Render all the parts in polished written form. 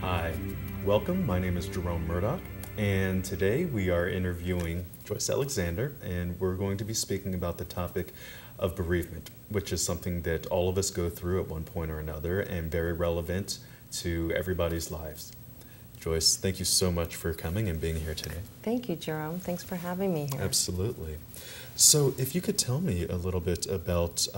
Hi, welcome. My name is Jerome Murdoch, and today we are interviewing Joyce Alexander, and we're going to be speaking about the topic of bereavement, which is something that all of us go through at one point or another and very relevant to everybody's lives. Joyce, thank you so much for coming and being here today. Thank you, Jerome. Thanks for having me here. Absolutely. So if you could tell me a little bit about,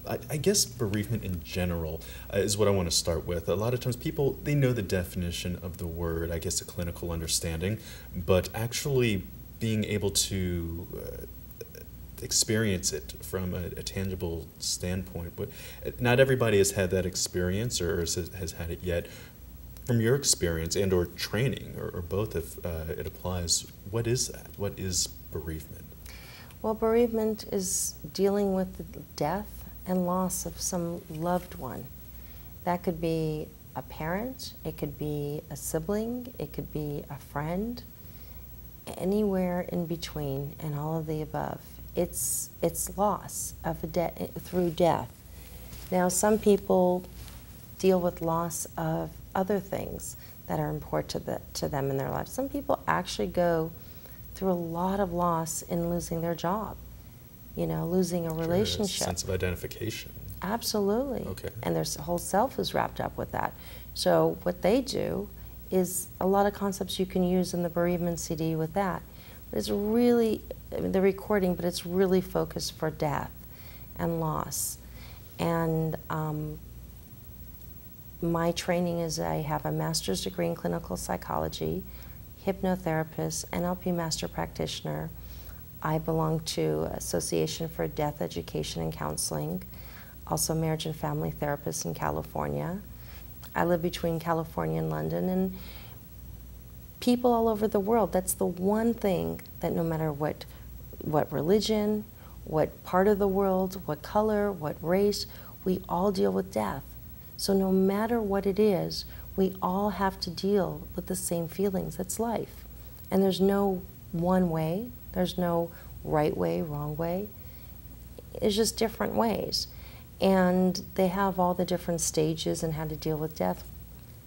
I guess bereavement in general is what I want to start with. A lot of times people, they know the definition of the word, I guess a clinical understanding, but actually being able to experience it from a tangible standpoint. But not everybody has had that experience or has had it yet. From your experience and or training, or both if it applies, what is that? What is bereavement? Well, bereavement is dealing with the death and loss of some loved one. That could be a parent, it could be a sibling, it could be a friend, anywhere in between and all of the above. It's loss of through death. Now, some people deal with loss of other things that are important to them in their lives. Some people actually go through a lot of loss in losing their job, losing a relationship. Sense of identification. Absolutely. Okay. And their whole self is wrapped up with that. So what they do is a lot of concepts you can use in the bereavement CD with that. But it's really, the recording, but it's really focused for death and loss. And my training is I have a master's degree in clinical psychology, hypnotherapist, NLP master practitioner. I belong to Association for Death Education and Counseling, also marriage and family therapist in California. I live between California and London, and people all over the world, that's the one thing that no matter what religion, what part of the world, what color, what race, we all deal with death. So no matter what it is, we all have to deal with the same feelings. It's life. And there's no one way. There's no right way, wrong way. It's just different ways. And they have all the different stages and how to deal with death.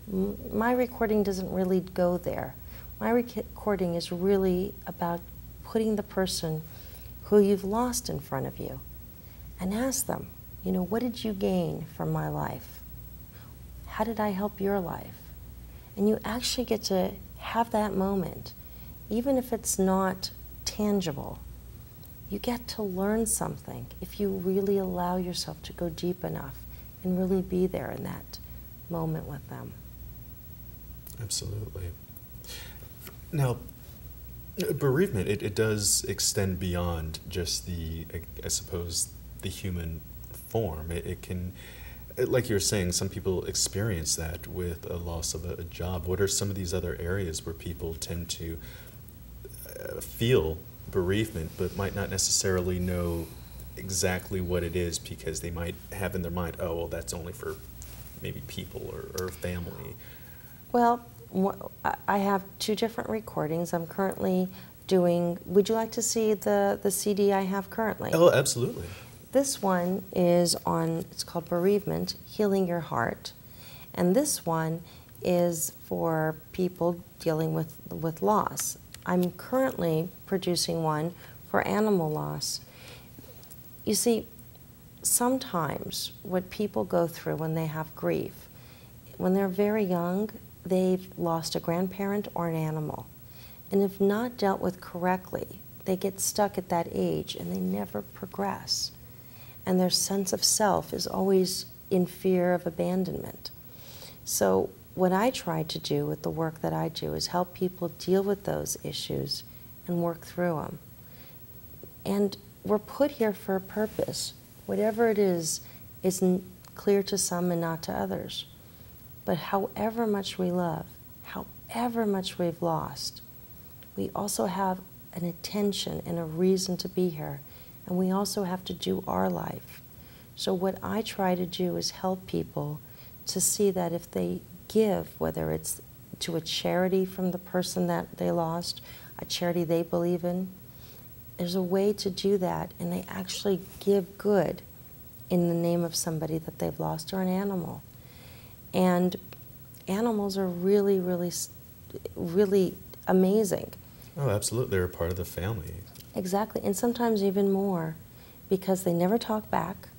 My recording doesn't really go there. My recording is really about putting the person who you've lost in front of you and ask them, what did you gain from my life? How did I help your life? And you actually get to have that moment, even if it's not tangible. You get to learn something if you really allow yourself to go deep enough and really be there in that moment with them. Absolutely. Now, bereavement, it does extend beyond just I suppose, the human form. It can, like you were saying, some people experience that with a loss of a job. What are some of these other areas where people tend to feel bereavement but might not necessarily know exactly what it is because they might have in their mind, oh, well, that's only for maybe people or family? Well, I have two different recordings. I'm currently doing, would you like to see the CD I have currently? Oh, absolutely. This one is it's called Bereavement, Healing Your Heart. And this one is for people dealing with loss. I'm currently producing one for animal loss. You see, sometimes what people go through when they have grief, when they're very young, they've lost a grandparent or an animal. And if not dealt with correctly, they get stuck at that age and they never progress. And their sense of self is always in fear of abandonment. So what I try to do with the work that I do is help people deal with those issues and work through them. And we're put here for a purpose. Whatever it is clear to some and not to others. But however much we love, however much we've lost, we also have an intention and a reason to be here. And we also have to do our life. So what I try to do is help people to see that if they give, whether it's to a charity from the person that they lost, a charity they believe in, there's a way to do that, and they actually give good in the name of somebody that they've lost or an animal. And animals are really, really, really amazing. Oh, absolutely. They're a part of the family. Exactly, and sometimes even more, because they never talk back.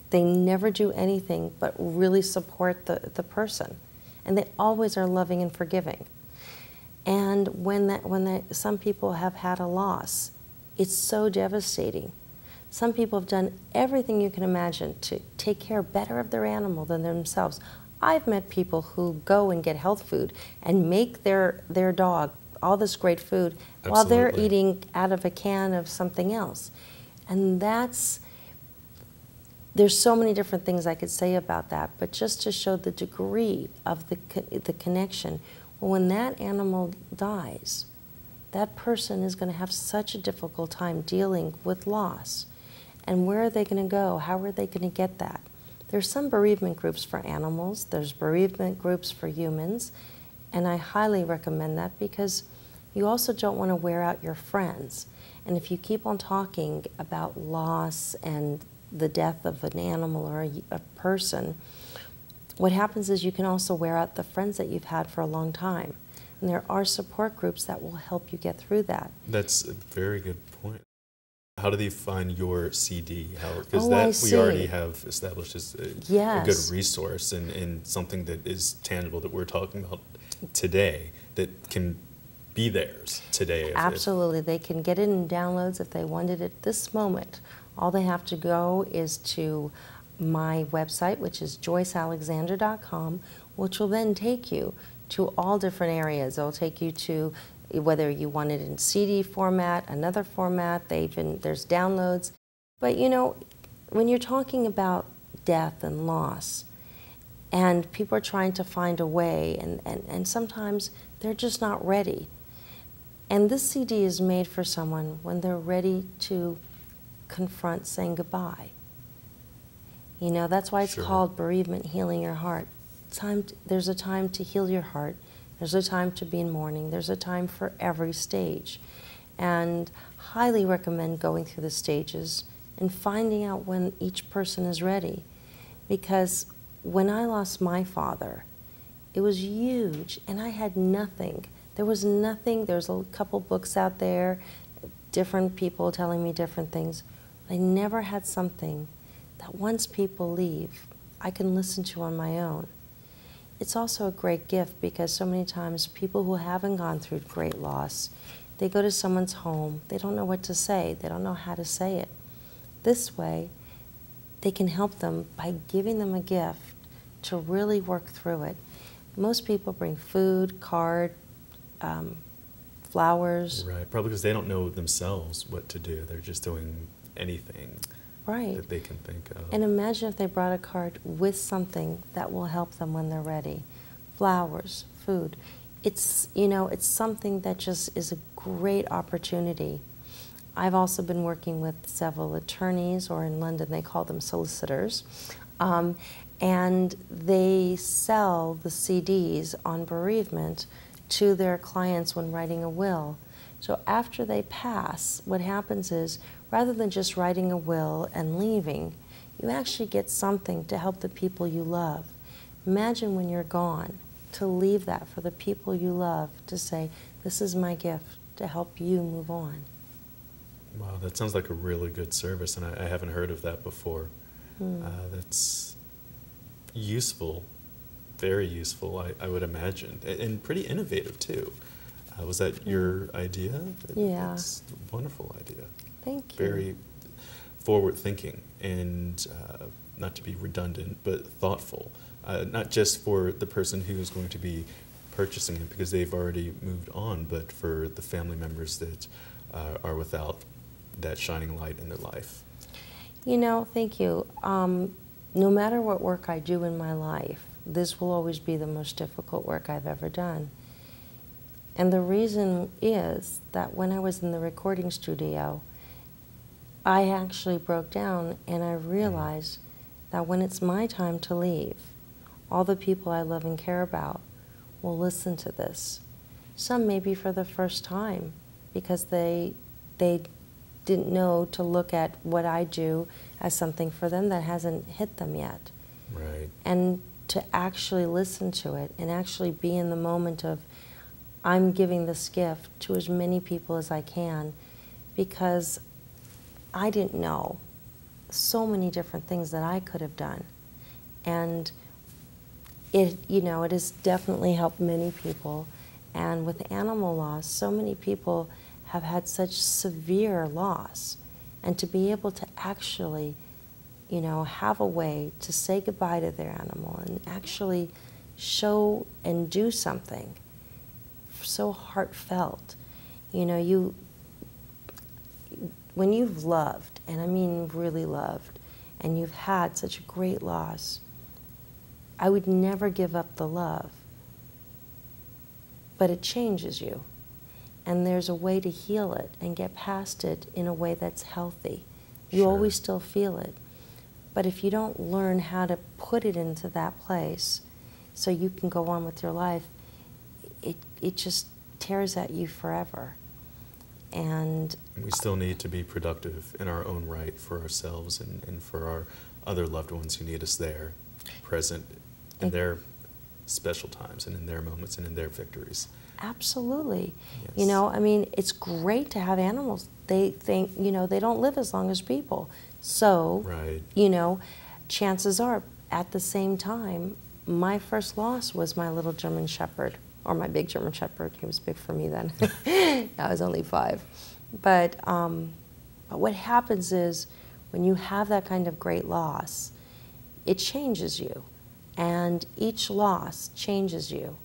They never do anything but really support the person. And they always are loving and forgiving. And some people have had a loss, it's so devastating. Some people have done everything you can imagine to take care better of their animal than themselves. I've met people who go and get health food and make their dog all this great food while they're Absolutely. eating out of a can of something else. And there's so many different things I could say about that, but just to show the degree of the connection, when that animal dies, that person is going to have such a difficult time dealing with loss. And where are they going to go? How are they going to get that? There's some bereavement groups for animals, there's bereavement groups for humans, and I highly recommend that because you also don't want to wear out your friends. And if you keep on talking about loss and the death of an animal or a person, what happens is you can also wear out the friends that you've had for a long time. And there are support groups that will help you get through that. That's a very good point. How do they find your CD? Because Oh, I that we see. already have established as a good Yes. resource and something that is tangible that we're talking about today that can be theirs today. Absolutely. They can get it in downloads if they wanted it this moment. All they have to go is to my website, which is joycealexander.com, which will then take you to all different areas. It'll take you to whether you want it in CD format, another format, there's downloads. But you know, when you're talking about death and loss, and people are trying to find a way, and sometimes they're just not ready. And this CD is made for someone when they're ready to confront saying goodbye. You know, that's why it's Sure. called Bereavement, Healing Your Heart. There's a time to heal your heart. There's a time to be in mourning. There's a time for every stage. And highly recommend going through the stages and finding out when each person is ready. Because when I lost my father, it was huge, and I had nothing. There was nothing. There's a couple books out there, different people telling me different things. I never had something that once people leave, I can listen to on my own. It's also a great gift because so many times people who haven't gone through great loss, they go to someone's home, they don't know what to say, they don't know how to say it. This way, they can help them by giving them a gift to really work through it. Most people bring food, card, flowers. Right, probably because they don't know themselves what to do. They're just doing anything Right. that they can think of. And imagine if they brought a card with something that will help them when they're ready. Flowers, food. It's, you know, it's something that just is a great opportunity. I've also been working with several attorneys, or in London they call them solicitors, and they sell the CDs on bereavement to their clients when writing a will. So after they pass, what happens is, rather than just writing a will and leaving, you actually get something to help the people you love. Imagine when you're gone, to leave that for the people you love, to say, this is my gift to help you move on. Wow, that sounds like a really good service, and I haven't heard of that before. That's useful, very useful, I would imagine, and pretty innovative too. Was that your idea? Yeah. It's a wonderful idea. Thank you. Very forward-thinking and not to be redundant, but thoughtful. Not just for the person who is going to be purchasing it because they've already moved on, but for the family members that are without that shining light in their life. You know, thank you. No matter what work I do in my life, this will always be the most difficult work I've ever done. And the reason is that when I was in the recording studio, I actually broke down and I realized that when it's my time to leave, all the people I love and care about will listen to this. Some maybe for the first time because they didn't know to look at what I do as something for them that hasn't hit them yet. Right. And to actually listen to it and actually be in the moment of, I'm giving this gift to as many people as I can, because I didn't know so many different things that I could have done. And it, you know, it has definitely helped many people. And with animal loss, so many people have had such severe loss. And to be able to actually, you know, have a way to say goodbye to their animal and actually show and do something so heartfelt. You know, when you've loved, and I mean really loved, and you've had such a great loss, I would never give up the love. But it changes you. And there's a way to heal it and get past it in a way that's healthy. You always still feel it. But if you don't learn how to put it into that place so you can go on with your life, it just tears at you forever. And we still need to be productive in our own right for ourselves and for our other loved ones who need us there, present in their special times and in their moments and in their victories. Absolutely. Yes. You know, I mean, it's great to have animals. They think, you know, they don't live as long as people. So, you know, chances are, at the same time, my first loss was my little German Shepherd, or my big German Shepherd. He was big for me then. I was only 5. But what happens is, when you have that kind of great loss, it changes you. And each loss changes you.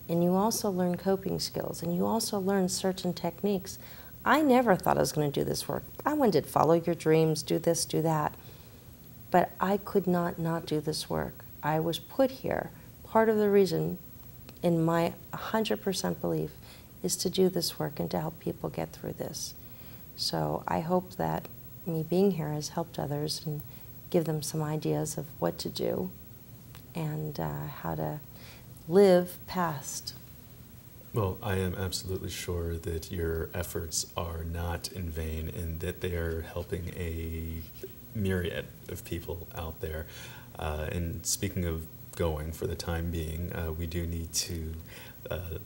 And you also learn coping skills, and you also learn certain techniques. I never thought I was going to do this work. I wanted to follow your dreams, do this, do that. But I could not do this work. I was put here. Part of the reason, in my 100% belief, is to do this work and to help people get through this. So I hope that me being here has helped others and give them some ideas of what to do and how to live past. Well, I am absolutely sure that your efforts are not in vain and that they are helping a myriad of people out there. And speaking of going, for the time being, we do need to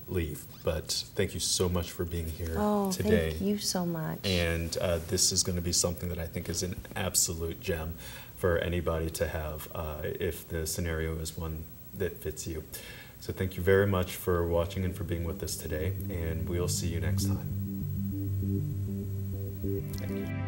leave. But thank you so much for being here today. Thank you so much. And this is going to be something that I think is an absolute gem for anybody to have if the scenario is one that fits you. So thank you very much for watching and for being with us today, and we'll see you next time. Thank you.